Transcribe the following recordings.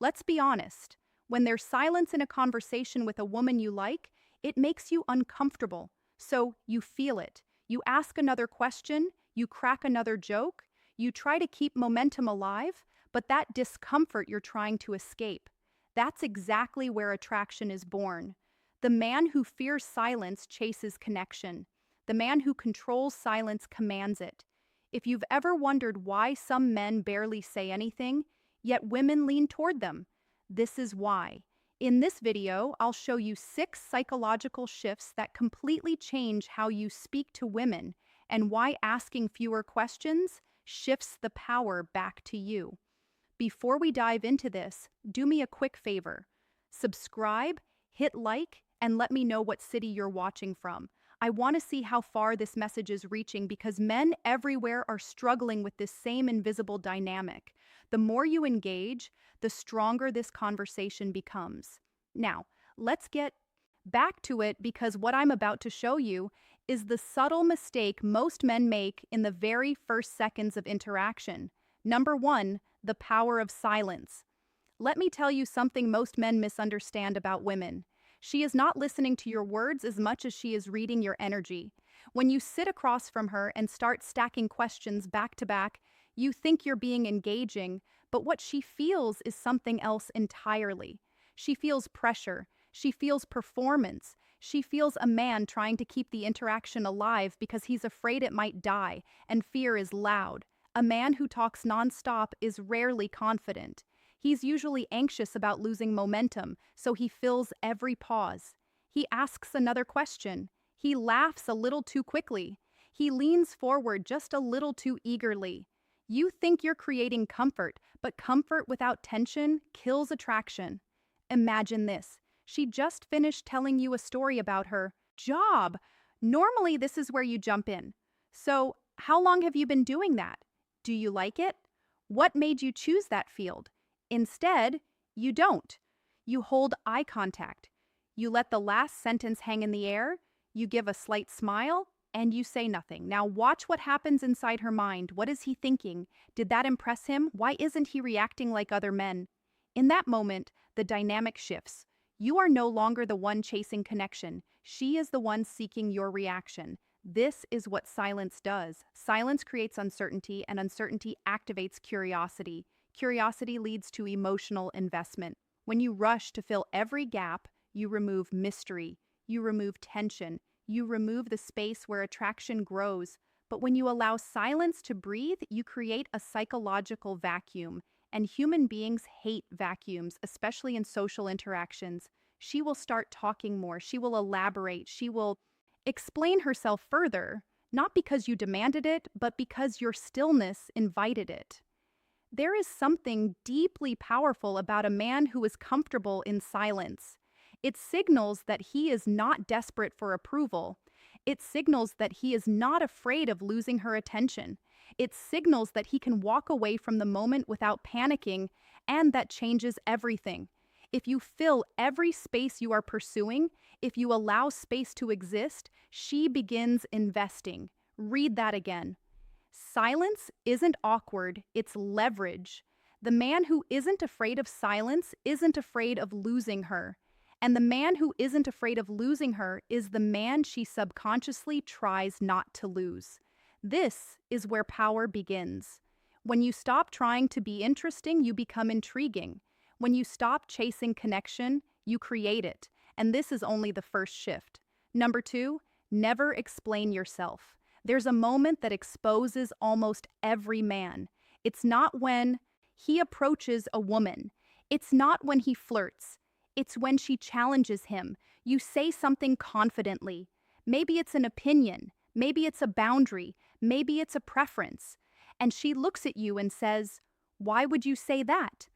Let's be honest. When there's silence in a conversation with a woman you like, it makes you uncomfortable. So you feel it. You ask another question, you crack another joke, you try to keep momentum alive, but that discomfort you're trying to escape. That's exactly where attraction is born. The man who fears silence chases connection. The man who controls silence commands it. If you've ever wondered why some men barely say anything, yet women lean toward them, this is why. In this video, I'll show you 6 psychological shifts that completely change how you speak to women and why asking fewer questions shifts the power back to you. Before we dive into this, do me a quick favor. Subscribe, hit like, and let me know what city you're watching from. I want to see how far this message is reaching because men everywhere are struggling with this same invisible dynamic. The more you engage, the stronger this conversation becomes. Now, let's get back to it because what I'm about to show you is the subtle mistake most men make in the very first seconds of interaction. Number 1, the power of silence. Let me tell you something most men misunderstand about women. She is not listening to your words as much as she is reading your energy. When you sit across from her and start stacking questions back to back, you think you're being engaging, but what she feels is something else entirely. She feels pressure. She feels performance. She feels a man trying to keep the interaction alive because he's afraid it might die, and fear is loud. A man who talks nonstop is rarely confident. He's usually anxious about losing momentum, so he fills every pause. He asks another question. He laughs a little too quickly. He leans forward just a little too eagerly. You think you're creating comfort, but comfort without tension kills attraction. Imagine this. She just finished telling you a story about her job. Normally, this is where you jump in. So, how long have you been doing that? Do you like it? What made you choose that field? Instead, you don't. You hold eye contact. You let the last sentence hang in the air, you give a slight smile, and you say nothing. Now watch what happens inside her mind. What is he thinking? Did that impress him? Why isn't he reacting like other men? In that moment, the dynamic shifts. You are no longer the one chasing connection. She is the one seeking your reaction. This is what silence does. Silence creates uncertainty, and uncertainty activates curiosity. Curiosity leads to emotional investment. When you rush to fill every gap, you remove mystery, you remove tension, you remove the space where attraction grows. But when you allow silence to breathe, you create a psychological vacuum. And human beings hate vacuums, especially in social interactions. She will start talking more, she will elaborate, she will explain herself further, not because you demanded it, but because your stillness invited it. There is something deeply powerful about a man who is comfortable in silence. It signals that he is not desperate for approval. It signals that he is not afraid of losing her attention. It signals that he can walk away from the moment without panicking, and that changes everything. If you fill every space you are pursuing, if you allow space to exist, she begins investing. Read that again. Silence isn't awkward, it's leverage. The man who isn't afraid of silence isn't afraid of losing her. And the man who isn't afraid of losing her is the man she subconsciously tries not to lose. This is where power begins. When you stop trying to be interesting, you become intriguing. When you stop chasing connection, you create it. And this is only the first shift. Number 2, never explain yourself. There's a moment that exposes almost every man. It's not when he approaches a woman. It's not when he flirts. It's when she challenges him. You say something confidently. Maybe it's an opinion. Maybe it's a boundary. Maybe it's a preference. And she looks at you and says, "Why would you say that?"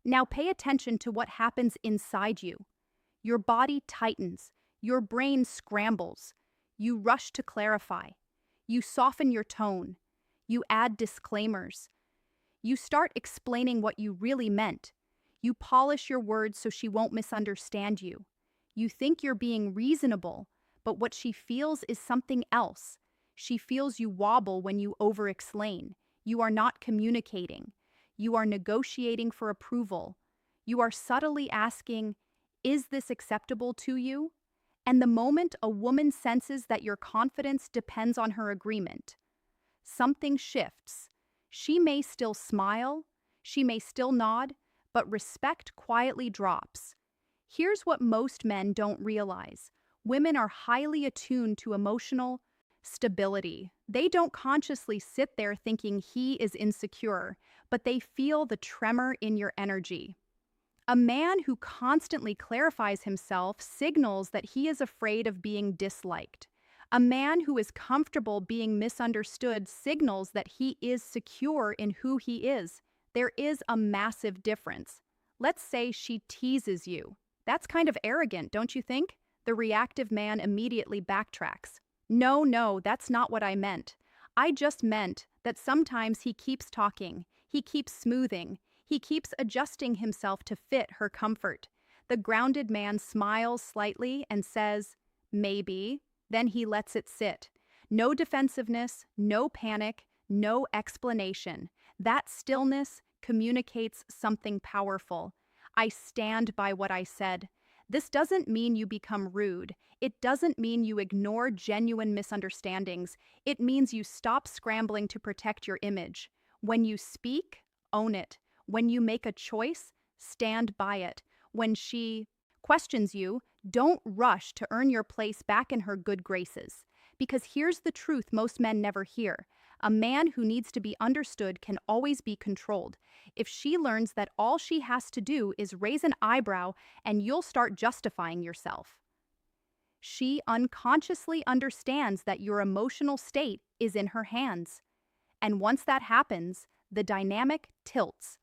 Now pay attention to what happens inside you. Your body tightens. Your brain scrambles. You rush to clarify. You soften your tone. You add disclaimers. You start explaining what you really meant. You polish your words so she won't misunderstand you. You think you're being reasonable, but what she feels is something else. She feels you wobble when you over-explain. You are not communicating. You are negotiating for approval. You are subtly asking, is this acceptable to you? And the moment a woman senses that your confidence depends on her agreement, something shifts. She may still smile, she may still nod, but respect quietly drops. Here's what most men don't realize: women are highly attuned to emotional stability. They don't consciously sit there thinking he is insecure, but they feel the tremor in your energy. A man who constantly clarifies himself signals that he is afraid of being disliked. A man who is comfortable being misunderstood signals that he is secure in who he is. There is a massive difference. Let's say she teases you. That's kind of arrogant, don't you think? The reactive man immediately backtracks. No, no, that's not what I meant. I just meant that sometimes he keeps talking, he keeps smoothing, he keeps adjusting himself to fit her comfort. The grounded man smiles slightly and says, maybe, then he lets it sit. No defensiveness, no panic, no explanation. That stillness communicates something powerful. I stand by what I said. This doesn't mean you become rude. It doesn't mean you ignore genuine misunderstandings. It means you stop scrambling to protect your image. When you speak, own it. When you make a choice, stand by it. When she questions you, don't rush to earn your place back in her good graces. Because here's the truth most men never hear: a man who needs to be understood can always be controlled. If she learns that all she has to do is raise an eyebrow and you'll start justifying yourself, she unconsciously understands that your emotional state is in her hands. And once that happens, the dynamic tilts.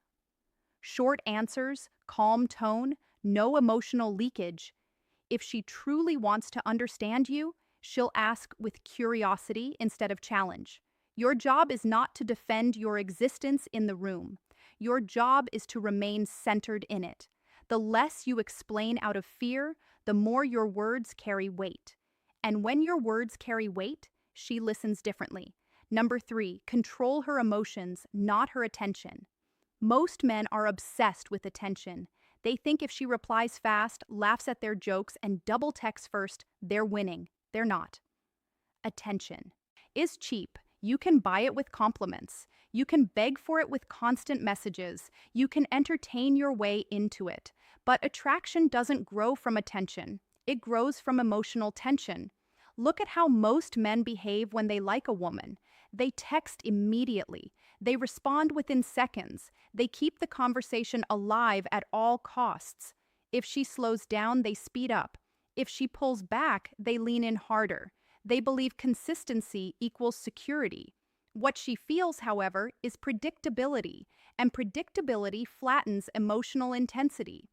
Short answers, calm tone, no emotional leakage. If she truly wants to understand you, she'll ask with curiosity instead of challenge. Your job is not to defend your existence in the room. Your job is to remain centered in it. The less you explain out of fear, the more your words carry weight. And when your words carry weight, she listens differently. Number 3, control her emotions, not her attention. Most men are obsessed with attention. They think if she replies fast, laughs at their jokes, and double texts first, they're winning. They're not. Attention is cheap. You can buy it with compliments. You can beg for it with constant messages. You can entertain your way into it. But attraction doesn't grow from attention. It grows from emotional tension. Look at how most men behave when they like a woman. They text immediately. They respond within seconds. They keep the conversation alive at all costs. If she slows down, they speed up. If she pulls back, they lean in harder. They believe consistency equals security. What she feels, however, is predictability, and predictability flattens emotional intensity.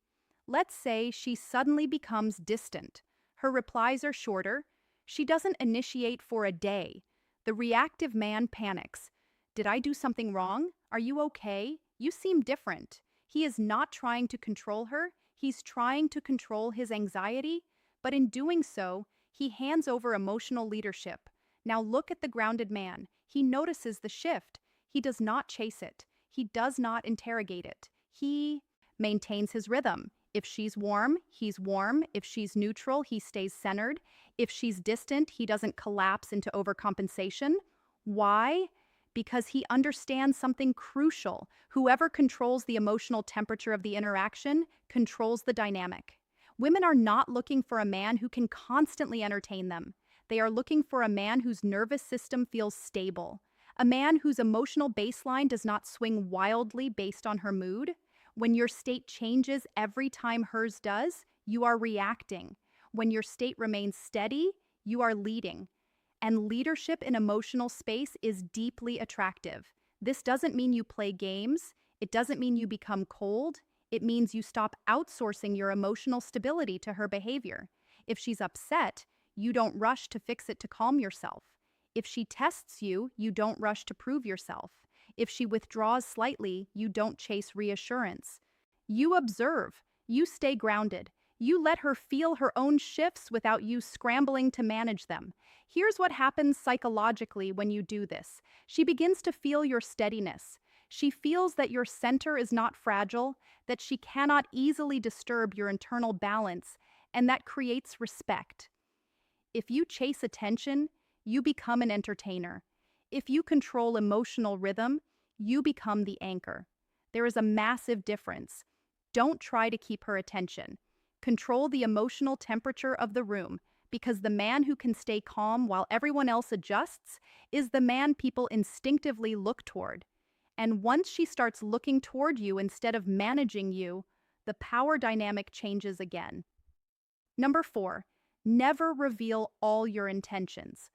Let's say she suddenly becomes distant. Her replies are shorter. She doesn't initiate for a day. The reactive man panics. Did I do something wrong? Are you okay? You seem different. He is not trying to control her. He's trying to control his anxiety. But in doing so, he hands over emotional leadership. Now look at the grounded man. He notices the shift. He does not chase it. He does not interrogate it. He maintains his rhythm. If she's warm, he's warm. If she's neutral, he stays centered. If she's distant, he doesn't collapse into overcompensation. Why? Because he understands something crucial. Whoever controls the emotional temperature of the interaction controls the dynamic. Women are not looking for a man who can constantly entertain them. They are looking for a man whose nervous system feels stable. A man whose emotional baseline does not swing wildly based on her mood. When your state changes every time hers does, you are reacting. When your state remains steady, you are leading. And leadership in emotional space is deeply attractive. This doesn't mean you play games. It doesn't mean you become cold. It means you stop outsourcing your emotional stability to her behavior. If she's upset, you don't rush to fix it to calm yourself. If she tests you, you don't rush to prove yourself. If she withdraws slightly, you don't chase reassurance. You observe. You stay grounded. You let her feel her own shifts without you scrambling to manage them. Here's what happens psychologically when you do this. She begins to feel your steadiness. She feels that your center is not fragile, that she cannot easily disturb your internal balance, and that creates respect. If you chase attention, you become an entertainer. If you control emotional rhythm, you become the anchor. There is a massive difference. Don't try to keep her attention. Control the emotional temperature of the room, because the man who can stay calm while everyone else adjusts is the man people instinctively look toward. And once she starts looking toward you instead of managing you, the power dynamic changes again. Number 4, never reveal all your intentions.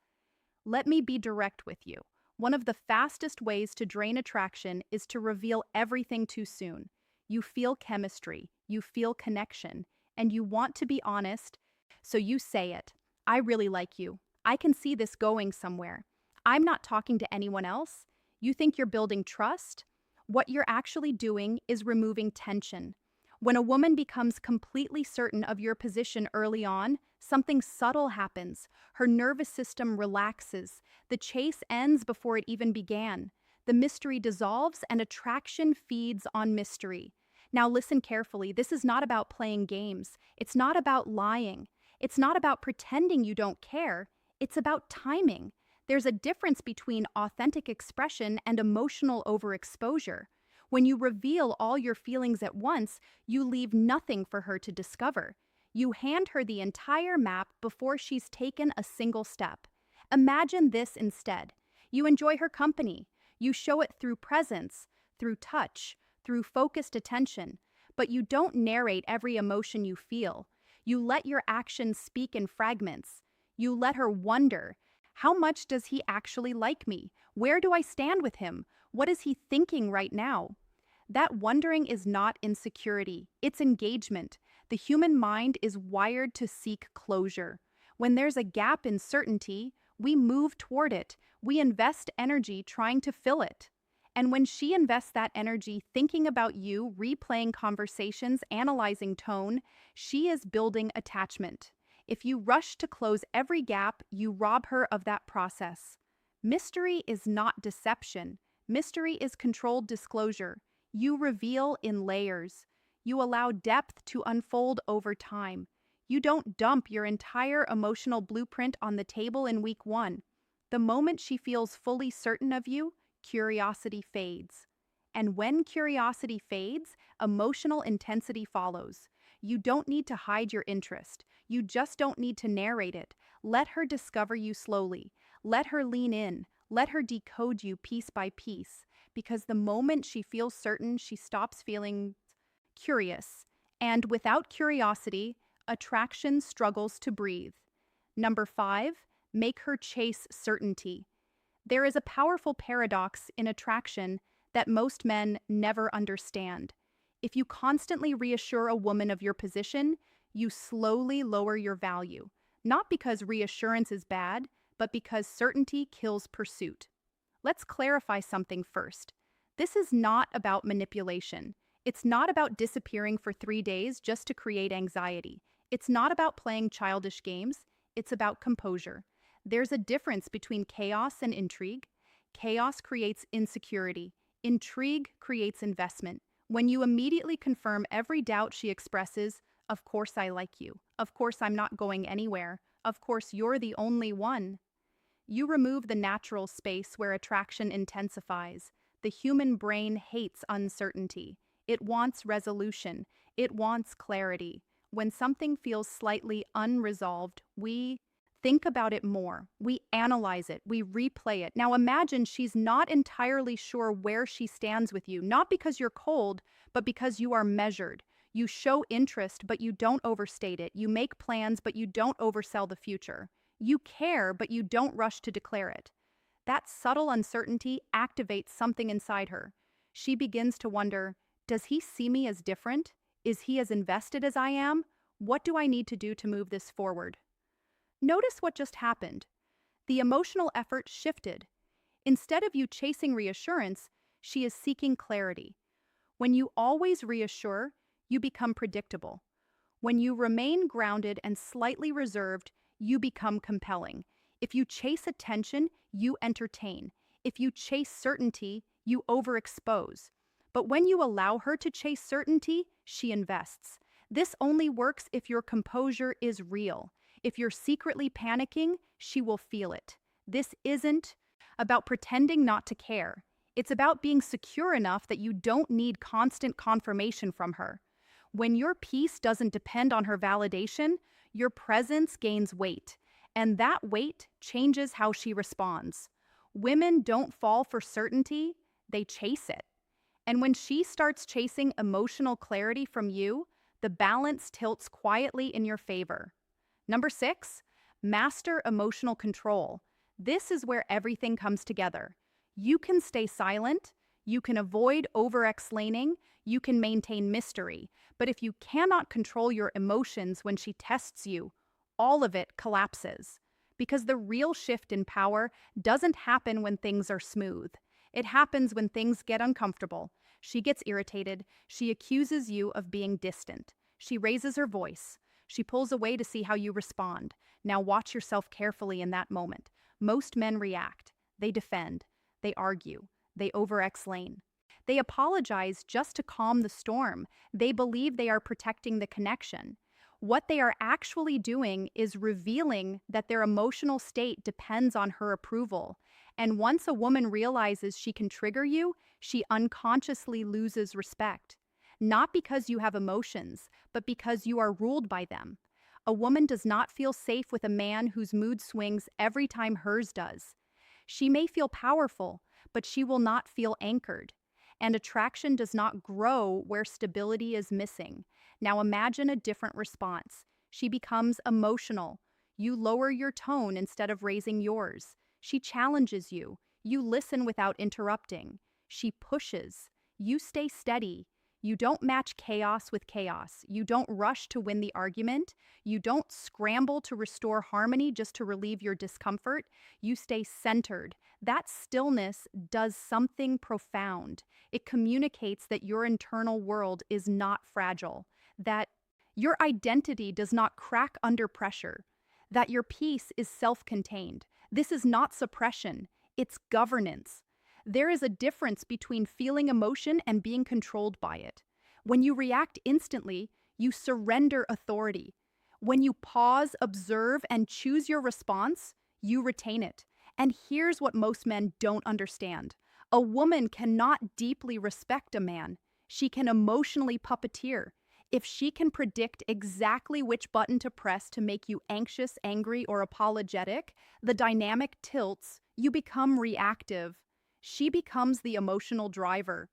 Let me be direct with you. One of the fastest ways to drain attraction is to reveal everything too soon. You feel chemistry, you feel connection, and you want to be honest, so you say it. I really like you. I can see this going somewhere. I'm not talking to anyone else. You think you're building trust? What you're actually doing is removing tension. When a woman becomes completely certain of your position early on, something subtle happens. Her nervous system relaxes. The chase ends before it even began. The mystery dissolves and attraction feeds on mystery. Now listen carefully. This is not about playing games. It's not about lying. It's not about pretending you don't care. It's about timing. There's a difference between authentic expression and emotional overexposure. When you reveal all your feelings at once, you leave nothing for her to discover. You hand her the entire map before she's taken a single step. Imagine this instead. You enjoy her company. You show it through presence, through touch, through focused attention, but you don't narrate every emotion you feel. You let your actions speak in fragments. You let her wonder, how much does he actually like me? Where do I stand with him? What is he thinking right now? That wondering is not insecurity, it's engagement. The human mind is wired to seek closure. When there's a gap in certainty, we move toward it. We invest energy trying to fill it. And when she invests that energy thinking about you, replaying conversations, analyzing tone, she is building attachment. If you rush to close every gap, you rob her of that process. Mystery is not deception. Mystery is controlled disclosure. You reveal in layers. You allow depth to unfold over time. You don't dump your entire emotional blueprint on the table in week 1. The moment she feels fully certain of you, curiosity fades. And when curiosity fades, emotional intensity follows. You don't need to hide your interest. You just don't need to narrate it. Let her discover you slowly. Let her lean in. Let her decode you piece by piece. Because the moment she feels certain, she stops feeling curious. And without curiosity, attraction struggles to breathe. Number 5, make her chase certainty. There is a powerful paradox in attraction that most men never understand. If you constantly reassure a woman of your position, you slowly lower your value. Not because reassurance is bad, but because certainty kills pursuit. Let's clarify something first. This is not about manipulation. It's not about disappearing for 3 days just to create anxiety. It's not about playing childish games. It's about composure. There's a difference between chaos and intrigue. Chaos creates insecurity. Intrigue creates investment. When you immediately confirm every doubt she expresses, of course I like you. Of course I'm not going anywhere. Of course you're the only one. You remove the natural space where attraction intensifies. The human brain hates uncertainty. It wants resolution. It wants clarity. When something feels slightly unresolved, we think about it more. We analyze it. We replay it. Now imagine she's not entirely sure where she stands with you, not because you're cold, but because you are measured. You show interest, but you don't overstate it. You make plans, but you don't oversell the future. You care, but you don't rush to declare it. That subtle uncertainty activates something inside her. She begins to wonder, does he see me as different? Is he as invested as I am? What do I need to do to move this forward? Notice what just happened. The emotional effort shifted. Instead of you chasing reassurance, she is seeking clarity. When you always reassure, you become predictable. When you remain grounded and slightly reserved, you become compelling. If you chase attention, you entertain. If you chase certainty, you overexpose. But when you allow her to chase certainty, she invests. This only works if your composure is real. If you're secretly panicking, she will feel it. This isn't about pretending not to care. It's about being secure enough that you don't need constant confirmation from her. When your peace doesn't depend on her validation, your presence gains weight, and that weight changes how she responds. Women don't fall for certainty, they chase it. And when she starts chasing emotional clarity from you, the balance tilts quietly in your favor. Number 6, master emotional control. This is where everything comes together. You can stay silent, you can avoid over-explaining, you can maintain mystery, but if you cannot control your emotions when she tests you, all of it collapses. Because the real shift in power doesn't happen when things are smooth. It happens when things get uncomfortable. She gets irritated. She accuses you of being distant. She raises her voice. She pulls away to see how you respond. Now watch yourself carefully in that moment. Most men react. They defend. They argue. They over-explain. They apologize just to calm the storm. They believe they are protecting the connection. What they are actually doing is revealing that their emotional state depends on her approval. And once a woman realizes she can trigger you, she unconsciously loses respect. Not because you have emotions, but because you are ruled by them. A woman does not feel safe with a man whose mood swings every time hers does. She may feel powerful, but she will not feel anchored. And attraction does not grow where stability is missing. Now imagine a different response. She becomes emotional. You lower your tone instead of raising yours. She challenges you. You listen without interrupting. She pushes. You stay steady. You don't match chaos with chaos. You don't rush to win the argument. You don't scramble to restore harmony just to relieve your discomfort. You stay centered. That stillness does something profound. It communicates that your internal world is not fragile, that your identity does not crack under pressure, that your peace is self-contained. This is not suppression, it's governance. There is a difference between feeling emotion and being controlled by it. When you react instantly, you surrender authority. When you pause, observe, and choose your response, you retain it. And here's what most men don't understand. A woman cannot deeply respect a man. She can emotionally puppeteer. If she can predict exactly which button to press to make you anxious, angry, or apologetic, the dynamic tilts, you become reactive. She becomes the emotional driver.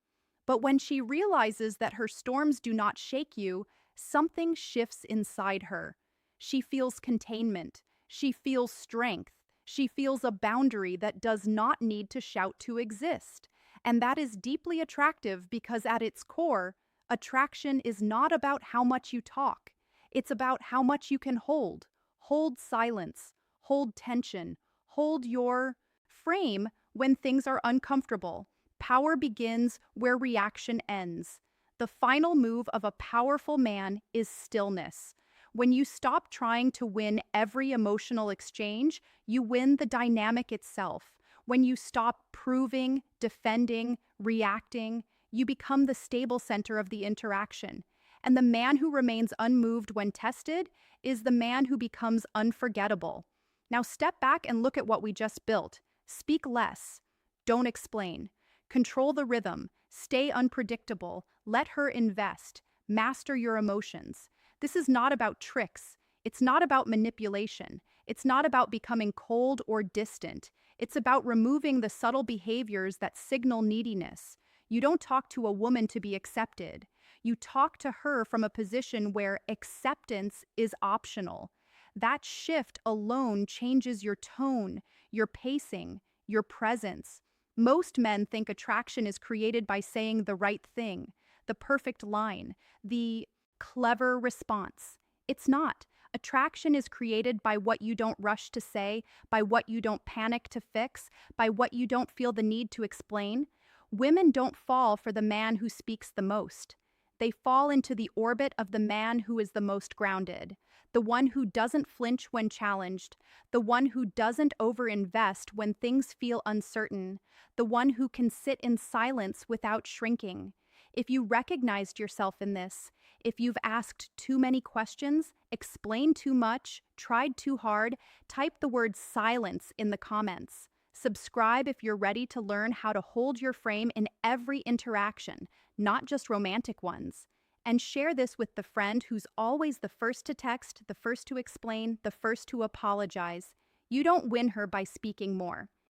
But when she realizes that her storms do not shake you, something shifts inside her. She feels containment. She feels strength. She feels a boundary that does not need to shout to exist. And that is deeply attractive because at its core, attraction is not about how much you talk. It's about how much you can hold. Hold silence. Hold tension. Hold your frame when things are uncomfortable. Power begins where reaction ends. The final move of a powerful man is stillness. When you stop trying to win every emotional exchange, you win the dynamic itself. When you stop proving, defending, reacting, you become the stable center of the interaction. And the man who remains unmoved when tested is the man who becomes unforgettable. Now step back and look at what we just built. Speak less. Don't explain. Control the rhythm. Stay unpredictable. Let her invest. Master your emotions. This is not about tricks. It's not about manipulation. It's not about becoming cold or distant. It's about removing the subtle behaviors that signal neediness. You don't talk to a woman to be accepted. You talk to her from a position where acceptance is optional. That shift alone changes your tone, your pacing, your presence. Most men think attraction is created by saying the right thing, the perfect line, the clever response. It's not. Attraction is created by what you don't rush to say, by what you don't panic to fix, by what you don't feel the need to explain. Women don't fall for the man who speaks the most. They fall into the orbit of the man who is the most grounded, the one who doesn't flinch when challenged, the one who doesn't overinvest when things feel uncertain, the one who can sit in silence without shrinking. If you recognized yourself in this, if you've asked too many questions, explained too much, tried too hard, type the word silence in the comments. Subscribe if you're ready to learn how to hold your frame in every interaction, not just romantic ones. And share this with the friend who's always the first to text, the first to explain, the first to apologize. You don't win her by speaking more.